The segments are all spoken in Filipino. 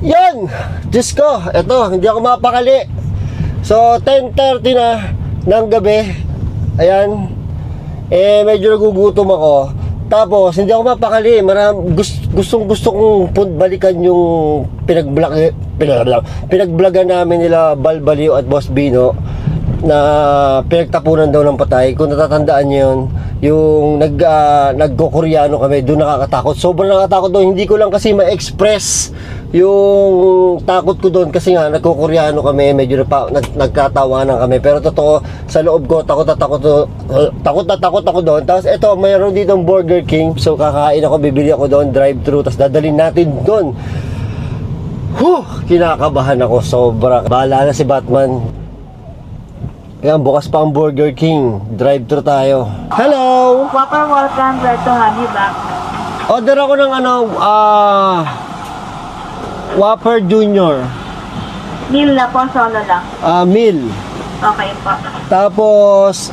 Yan! Diyos ko, eto, hindi ako mapakali. So, 10:30 na ng gabi. Ayan. Medyo nagugutom ako. Tapos, hindi ako mapakali. Gustong-gusto kong balikan yung pinagvlogan namin nila Balbaliw at Boss Bino na pinagtapunan daw ng patay. Kung natatandaan nyo yun, yung nagko-Koreano kami, doon nakakatakot. Sobrang nakakatakot doon. Hindi ko lang kasi ma-express yung takot ko doon kasi nga nagko-Koreano kami, medyo nagkatawanan kami. Pero totoo, sa loob ko, takot na takot ako doon. Tapos eto, mayroon ditong Burger King. So kakain ako, bibili ako doon, drive-thru, tapos dadalhin natin doon. Kinakabahan ako sobra. Bahala na si Batman. Ayan, bukas pa ang Burger King. Drive-thru tayo. Hello! Whopper, welcome. Glad to have you back. Order ako ng Whopper Junior. Meal na po, solo lang. Meal. Okay po. Tapos,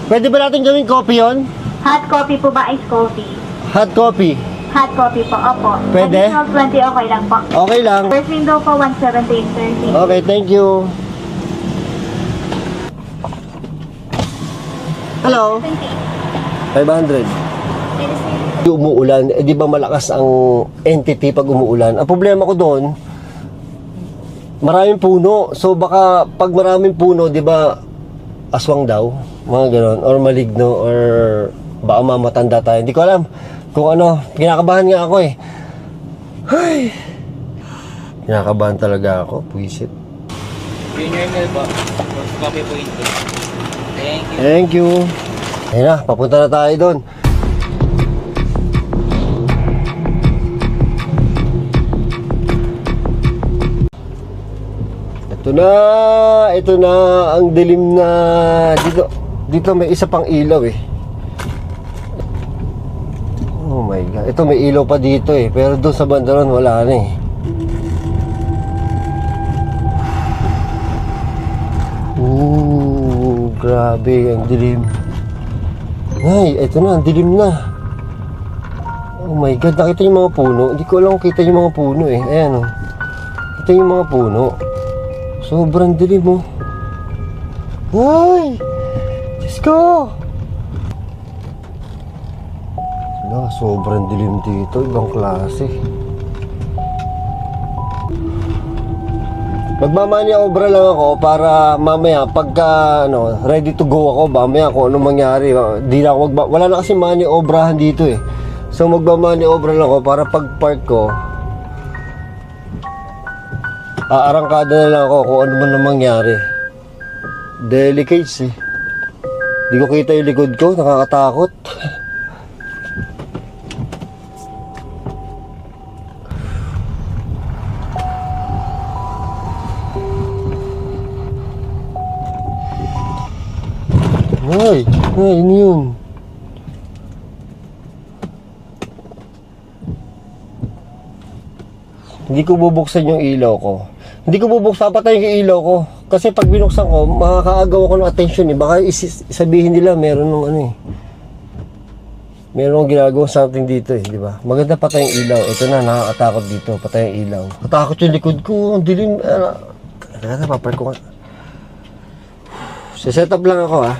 pwede ba natin gawin coffee yun? Hot coffee po ba? Ice coffee? Hot coffee. Hot coffee po, opo. Pwede? Additional 20, okay lang po. Okay lang. First window po, 117.30. Okay, thank you. Hello? 500. Umuulan, di ba malakas ang entity pag umuulan? Ang problema ko doon, maraming puno. So baka pag maraming puno, di ba aswang daw, mga ganon, or maligno, or baka mamatanda tayo. Hindi ko alam kung ano. Kinakabahan nga ako eh. Ay, kinakabahan talaga ako. Puwisit. Junior meal po. Coffee po ito. Thank you. Thank you. Ayun na, papunta na tayo doon. Ito na ang dilim na dito may isa pang ilaw eh. Oh my god, ito may ilaw pa dito eh, pero doon sa bandaron wala na eh. Grabe ang dilim. Ay, ito na, ang dilim na. Oh my god, nakita yung mga puno. Hindi ko alam kung kita yung mga puno eh. Ayan oh. Kita yung mga puno. Sobrang dilim oh. Ay! Diyos ko! Sobrang dilim dito. Ibang klase. Magmamaniobra lang ako para mamaya pagka ready to go ako, mamaya kung anong mangyari, di na ako wala na kasi maniobrahan dito eh. So magmamaniobra lang ako para pag park ko, aarangkada na lang ako kung ano man ang mangyari. Delicates eh. Di ko kita yung likod ko, nakakatakot. Ay, ano yun? Hindi ko bubuksan yung ilaw ko. Hindi ko bubuksan, patayin yung ilaw ko. Kasi pag binuksan ko, makakaagaw ako ng attention eh. Baka sabihin nila meron ng ano eh. Meron ginagawa something dito eh, di ba? Maganda patayin yung ilaw. Ito na, nakakatakot dito, patayin yung ilaw. Katakot yung likod ko, ang dilim. Teka, papark ko nga. Set up lang ako ah.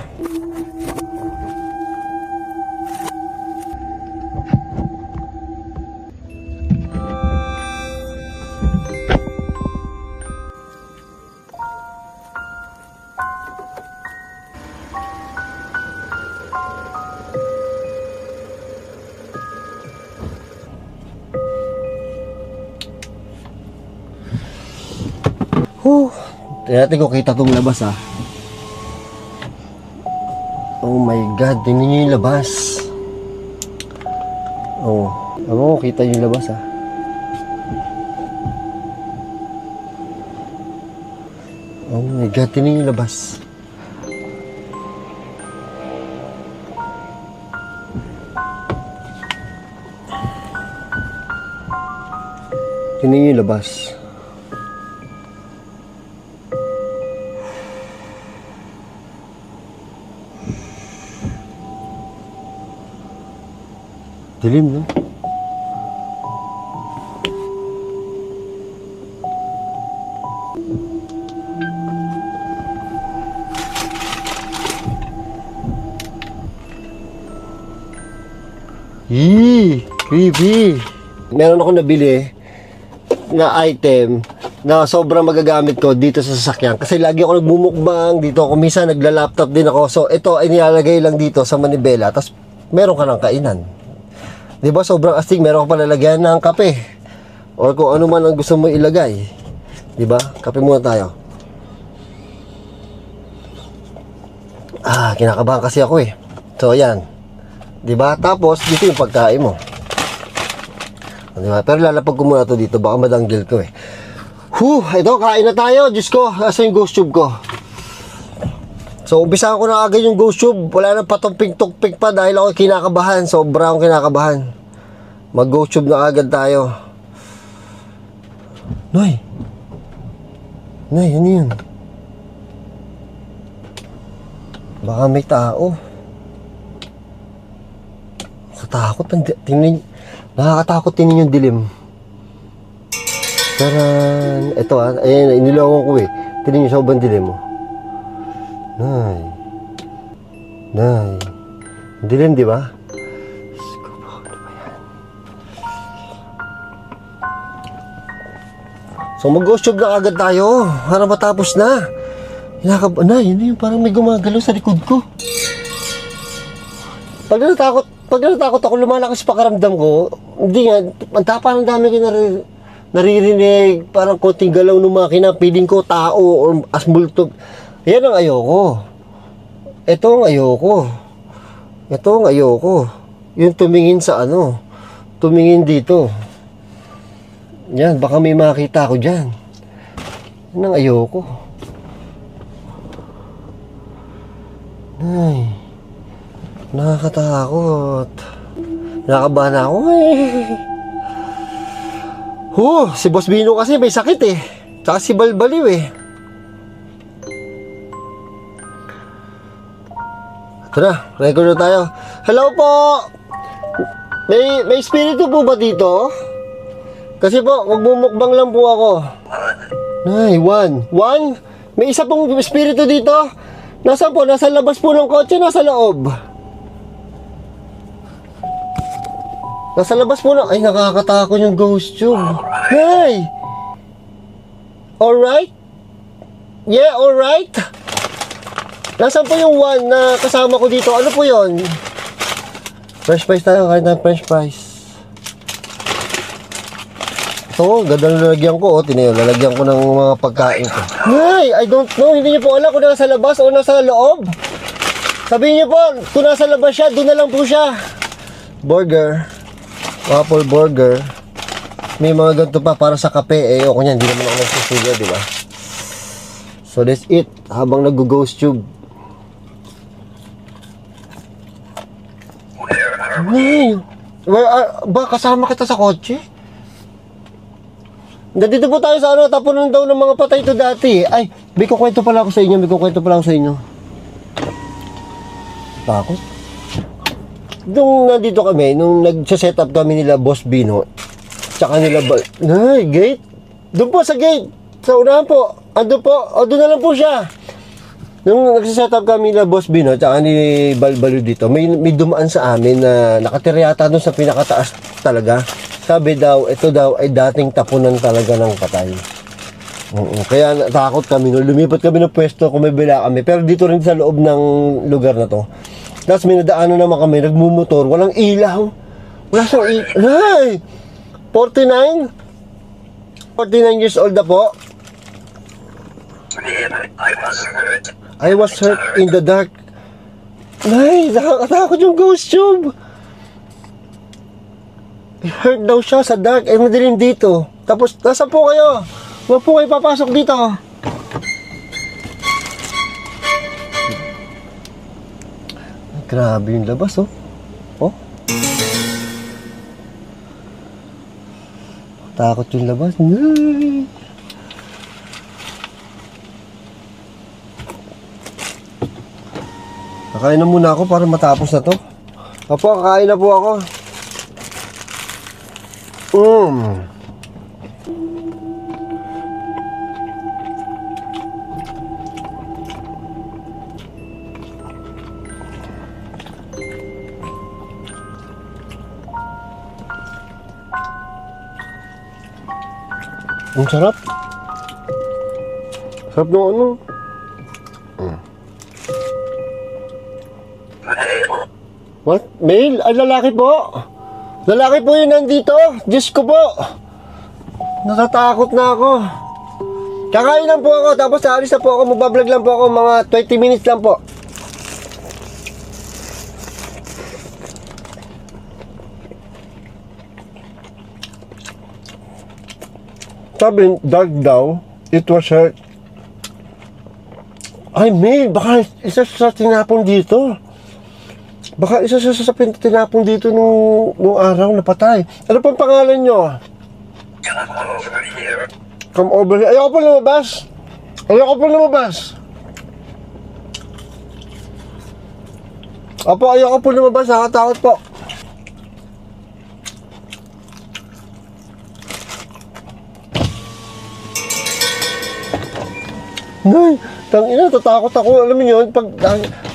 Tingnan natin kung kita itong labas ah. Oh my god, tingnan nyo yung labas. Oh, ako kita yung labas ah. Oh my god, tingnan yung labas. Tingnan yung labas. Dilim, no? Creepy. Meron ako nabili na item na sobrang magagamit ko dito sa sasakyan. Kasi lagi ako nagmumukbang dito. Ako minsan nagla-laptop din ako. So ito ay nilalagay lang dito sa manibela. Tapos meron ka ng kainan. Diba sobrang astig. Meron ka palalagyan ng kape. Or kung ano man ang gusto mo ilagay. Diba? Kape muna tayo. Kinakabahan kasi ako eh. So ayan. Diba? Tapos dito yung pagkain mo. Diba? Pero lalapag ko muna to dito. Baka madanggil ko eh. Ito, kain na tayo. Diyos ko, asa yung ghost tube ko? So, umpisahan ko na agad yung ghost tube. Wala nang patumpik-tukpik pa dahil ako kinakabahan. Sobra akong kinakabahan. Mag-ghost tube na agad tayo. Noy, ano yun? Baka may tao. Nakatakot. Nakakatakot din yung dilim. Taran! Ito ayan, inilawan ko eh. Tingnan nyo sobrang dilim mo. Nay. Dilim, di ba? So mag-ghost tube na agad tayo. Para matapos na. Nay, yun yung parang may gumagalaw sa likod ko. Pag natakot ako, lumalakas pakaramdam ko. Hindi nga, parang dami ko naririnig, parang konting galaw ng makina, feeling ko tao or asmultog. Yan ang ayoko. Ito ang ayoko. Yung tumingin sa tumingin dito. Yan, baka may makita ako dyan. Yan ang ayoko. Ay, nakakatakot. Nakakabahan ako eh. Si Boss Bino kasi may sakit eh. Tsaka si Balbaliw eh. Ito na, record na tayo. Hello po! May espiritu po ba dito? Kasi po, magmumukbang lang po ako. Nay, one? May isa pong espiritu dito? Nasaan po? Nasa labas po ng kotse, nasa loob? Nasa labas po na. Ay, nakakatakot yung ghost tube. Hey! Alright? Yeah, alright? Nasaan po yung one na kasama ko dito? Ano po yun? French fries tayo. Kain tayo French fries. Ito, ganda na lalagyan ko. Lalagyan ko ng mga pagkain ko. Hey! I don't know. Hindi niyo po alam kung nasa labas o nasa loob. Sabihin niyo po, kung nasa labas siya, doon na lang po siya. Burger. Waffle burger. May mga ganito pa para sa kape. Ayoko niyan, hindi naman ako nagsusuga, di ba? So let's eat habang nag-ghost tube. Ay, ba kasama kita sa kotse? Nandito po tayo sa tapunan daw ng mga patay ito dati. Ay, may kukwento pala ako sa inyo. Takot. Nung nandito kami, nung nag-set up kami nila Boss Bino, tsaka nila gate. Doon po sa gate. Sa unahan po. Ando po. O, doon na lang po siya. Nung nag-set up kami nila Boss Bino, tsaka ni Balbalo dito, may dumaan sa amin na nakatira yata doon sa pinakataas talaga. Sabi daw, ito daw ay dating tapunan talaga ng patay. Kaya natakot kami. Nung lumipat kami ng pwesto, kumibila kami. Pero dito rin sa loob ng lugar na to. Tapos may nadaanan naman kami, nagmumotor, walang ilaw. Wala siyang ilaw. 49 years old na po. I was hurt in the dark. Ay, nakakatakot yung ghost tube. Hurt daw siya sa dark. Ay, madilim dito. Tapos, nasa po kayo? Huwag po kayo papasok dito. Grabe yung labas, oh. Takot yung labas. Kakain na muna ako para matapos na to. Opo, kakain na po ako. Ang sarap. Sarap ng ano. What? Male? Ay, lalaki po. Lalaki po yun nandito. Diyos ko po. Natatakot na ako. Kakain lang po ako, tapos aalis na po ako. Magbablog lang po ako, mga 20 minutes lang po. Sabi, dark daw, it was her. Ay, May, baka isa sa tinapon dito. Baka isa sa tinapon dito nung araw na patay. Ano pang pangalan nyo? Come over here. Ayoko po lumabas. Ayoko po lumabas. Opo, ayoko po lumabas. Nakatakot po. Nay, tangina, tatakot ako. Alam mo yun, pag,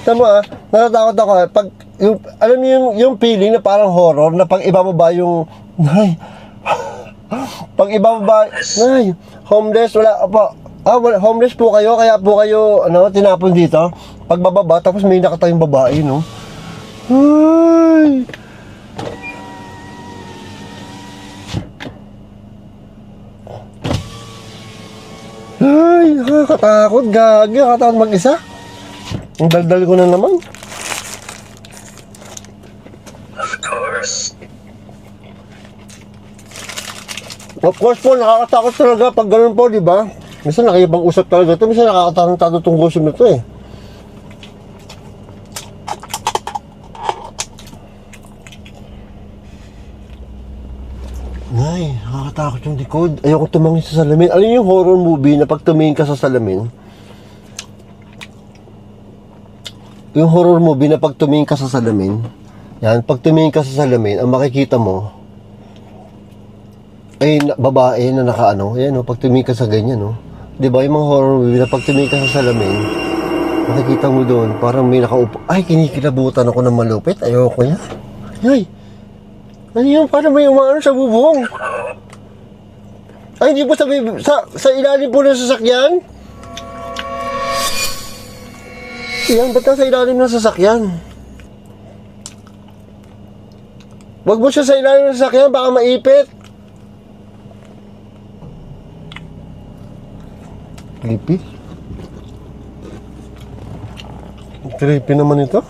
tama natatakot ako. Pag, yung, alam mo yung feeling na parang horror, na pag ibababa yung, nay, pag ibababa, nay, homeless, wala, opo, homeless po kayo, kaya po kayo, tinapon dito. Pag bababa, tapos may nakatayong babae, no? Ay! Ay, nakakatakot, gagi, nakakatakot mag-isa. Ang daldal ko na naman. Of course po, nakakatakot talaga pag ganun po, di ba? Minsan nakikipag-usap talaga ito, minsan nakakatarantado itong gusto nito eh. Ay, nakakatakot yung likod. Ayoko tumingin sa salamin. Alam yung horror movie na pag tumingin ka sa salamin? Yung horror movie na pag tumingin ka sa salamin, yan, pag tumingin ka sa salamin, ang makikita mo, ay babae na nakaano, yan o, pag tumingin ka sa ganyan, no? Diba, yung mga horror movie na pag tumingin ka sa salamin, makikita mo doon, parang may nakaupo, ay, kinikilabutan ako ng malupit, ayoko yan. Ay, ano yun, parang may umaano sa bubong. Ay, hindi po sa ilalim po ng sasakyan? Yan, ba't sa ilalim ng sasakyan? Wag mo siya sa ilalim ng sasakyan, baka maipit. Creepy. Creepy naman ito.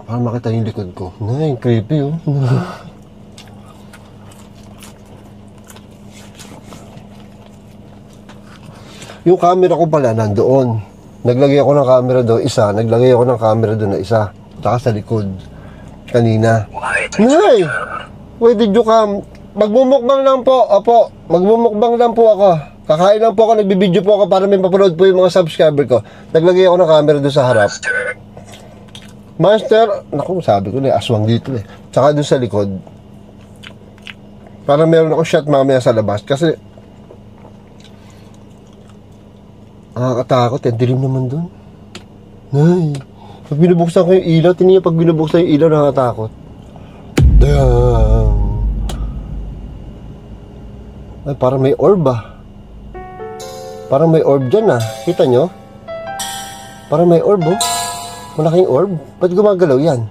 Para makita yung likod ko. Ay, creepy oh. Yung camera ko pala nandoon. Naglagay ako ng camera doon, isa. Naglagay ako ng camera doon na isa. Tsaka sa likod. Kanina. Nay! Why did you come? Magmumukbang lang po. Opo, magmumukbang lang po ako. Kakain lang po ako, nagbibideo po ako para may mapanood po yung mga subscriber ko. Naglagay ako ng camera doon sa harap. Master, naku, sabi ko na, aswang dito eh. Tsaka doon sa likod. Parang meron ako shot mamaya sa labas. Kasi, nakakatakot eh. Dilim naman doon. Ay, pag binubuksan ko yung ilaw, tingnan pag binubuksan yung ilaw, nakakatakot. Damn. Ay, parang may orb ah. Parang may orb dyan ah. Kita nyo? Parang may orb oh. Malaking orb? Ba't gumagalaw yan?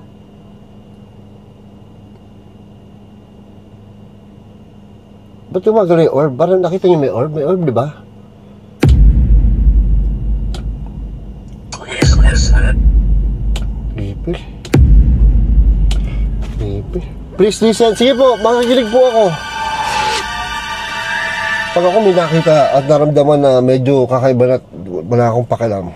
Ba't gumagalaw yung orb? Parang nakita nyo may orb? May orb, di ba? Creepy. Creepy. Please listen. Sige po, makikinig po ako. Pag ako may nakita at naramdaman na medyo kakaiba na wala akong pakialam.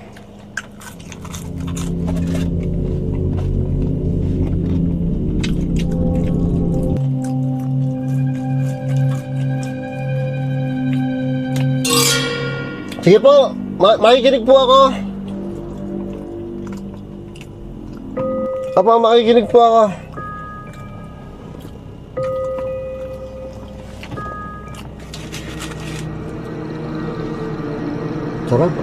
Sige po, makikinig po ako. Apa, makikinig po ako. Sarap.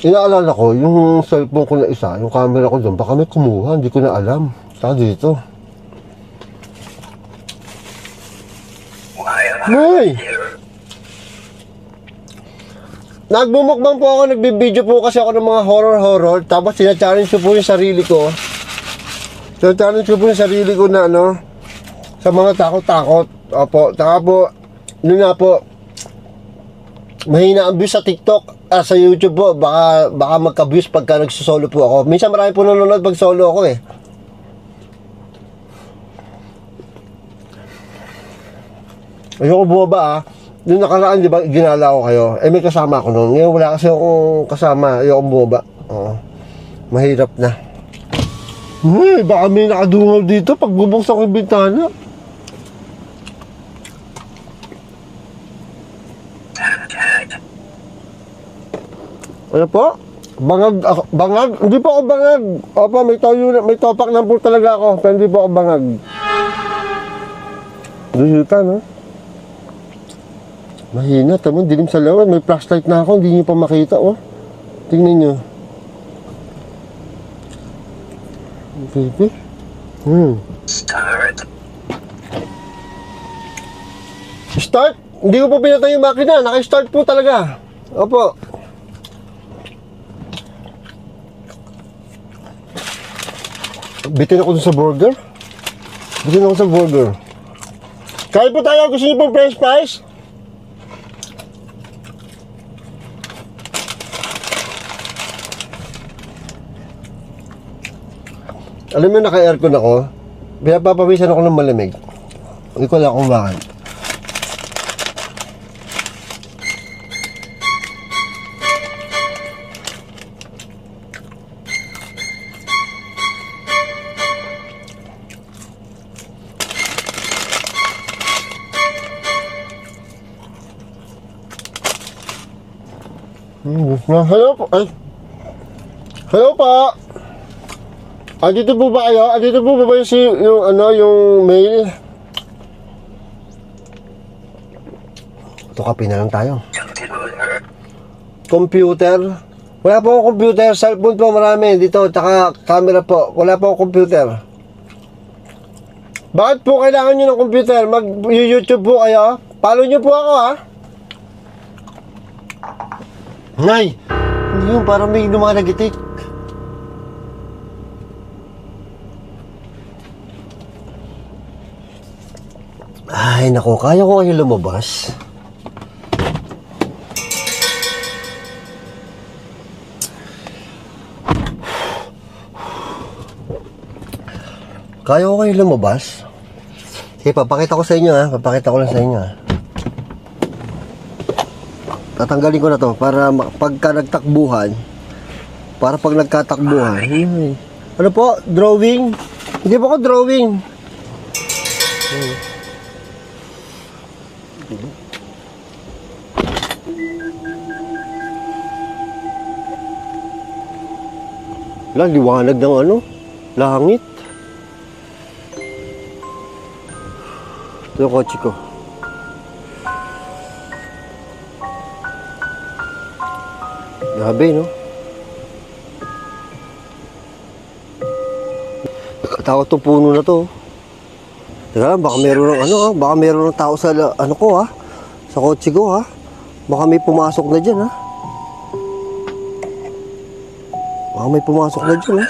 Inaalala ko, yung cellphone ko na isa, yung camera ko doon, baka may kumuha, hindi ko na alam. Saka dito. May! Nagbumukbang po ako, nagbibideo po kasi ako ng mga horror. Tapos sina-challenge ko po yung sarili ko. Sina-challenge ko po yung sarili ko na ano, sa mga takot-takot. Opo, saka po, yun nga po, mahina ang views sa TikTok, sa YouTube po, baka magka-views pagka nagsosolo po ako. Minsan marami po nanonood pag solo ako eh. Ayoko bumaba ah. Yung nakaraan, di ba, ginala ko kayo. Eh, may kasama ako noon. Ngayon, wala kasi akong kasama. Ayoko bumaba. Oo. Mahirap na. Baka may nakadungaw dito pag bubuksan ko yung bintana. Ano po? Bangag ako. Bangag? Hindi po ako bangag. Opo, may topak na po talaga ako. Pero hindi po ako bangag. Duyutan, no? Mahina, tamo, dilim sa lawan. May flashlight na ako, hindi niyo pa makita, oh. Tingnan niyo. Baby. Start? Hindi ko po pinatay yung makina. Naka-start po talaga. Opo. Bitin ako dun sa burger. Bitin ako sa burger. Kain po tayo. Gusto niyo pong french fries? Alam mo, naka-aircon ako. Pinapapawisan ako ng malamig. Hindi ko lang akong bakit. Hello po. Ay. Hello po. Andito po ba kayo? Andito po ba yung mail? Ito, kape na lang tayo. Computer? Wala po akong computer. Cellphone po marami dito. Tsaka camera po. Wala po akong computer. Bakit po kailangan nyo ng computer? Mag-YouTube po kayo? Follow nyo po ako ha? Ngay! Hindi yun, parang may lumalagitik. Ay, nako, kaya ko kayo lumabas. Kaya ko kayo lumabas. Sige, papakita ko sa inyo ha. Papakita ko lang sa inyo ha. Tatanggalin ko na to para pagka nagtakbuhan, para pag nagkatakbuhan. Ano po? Drawing? Hindi po ako drawing. Wala, liwanag ng ano, langit. Ito yung kotse ko. Grabe, no? Takot tong puno na to. Teka lang, baka meron ng ano, baka meron ng tao sa ano ko, ha? Sa kotse ko, ha? Baka may pumasok na dyan, ha? Baka may pumasok na dyan, ha?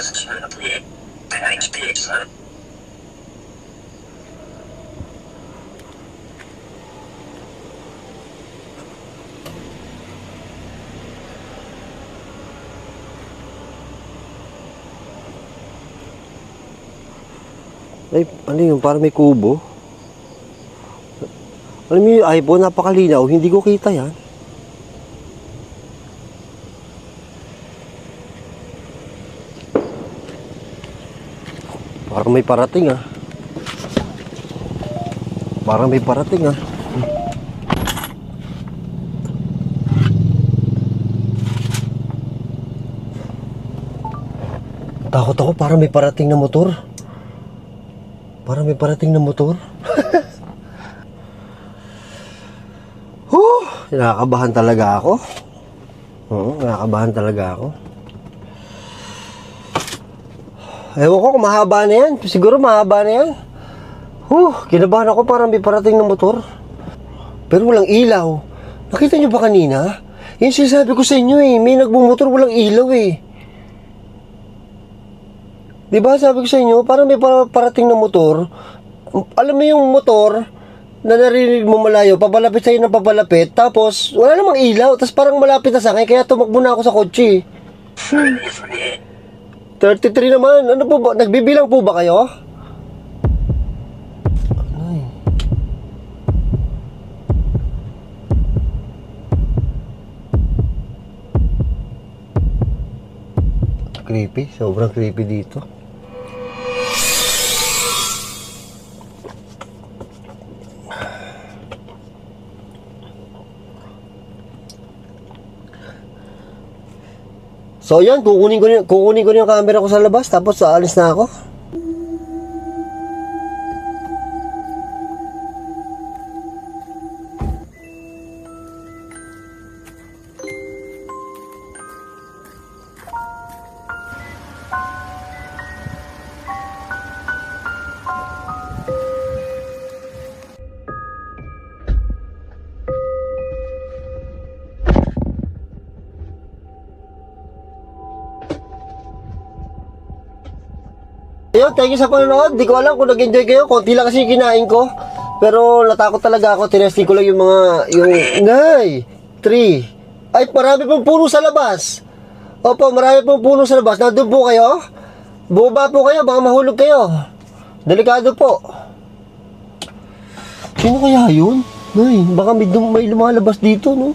Ay, ano yun? Parang may kubo. Alam mo yung iPhone, napakalinaw. Hindi ko kita yan. Parang may parating ah. Parang may parating ah. Takot ako, parang may parating na motor. Parang may parating na motor. Nakakabahan talaga ako. Oo, nakakabahan talaga ako. Ewan ko kung mahaba na yan. Siguro mahaba na yan. Kinabahan ako, parang may parating na motor. Pero walang ilaw. Nakita nyo ba kanina? Yung sinasabi ko sa inyo eh, may nagmumotor, walang ilaw eh. Diba sabi ko sa inyo, parang may parating na motor. Alam mo yung motor na narinig mo malayo, papalapit sa'yo ng papalapit, tapos wala namang ilaw, tapos parang malapit na sa akin, kaya tumakbo na ako sa kotse. 33 naman, ano po ba, nagbibilang po ba kayo? Ay. Creepy, sobrang creepy dito. So yan, kukunin ko yung camera ko sa labas, tapos aalis na ako. Ayun, thank you sa panonood. Di ko alam kung nag-enjoy kayo. Konti lang kasi yung kinain ko. Pero natakot talaga ako. Tinesting ko lang yung Nay! 3. Ay, marami pong puno sa labas. Opo, marami pong puno sa labas. Nandun po kayo? Bumaba po kayo. Baka mahulog kayo. Delikado po. Sino kaya yun? Nay, baka may lumalabas dito, no?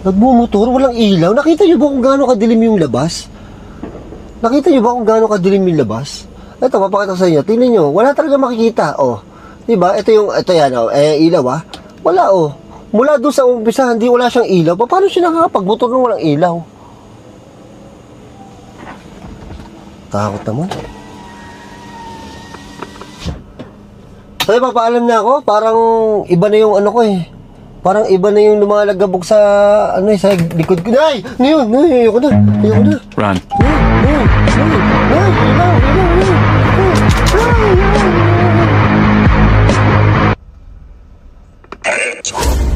Nagmumotor, walang ilaw. Nakita nyo ba kung gaano kadilim yung labas? Nakita nyo ba kung gaano kadilim yung labas? Ito, papakita ko sa inyo. Tingnan nyo, wala talaga makikita. Oh, diba? Ito yan, oh. Ilaw, ah. Wala, oh. Mula doon sa umpisa, hindi wala siyang ilaw. Paano siya nakakapagmotor nung walang ilaw? Takot naman. So, papaalam na ako. Parang iba na yung ano ko eh. Parang iba na yung lumalagabog sa sa likod ko. Nay! Ayoko na. Run. Nay!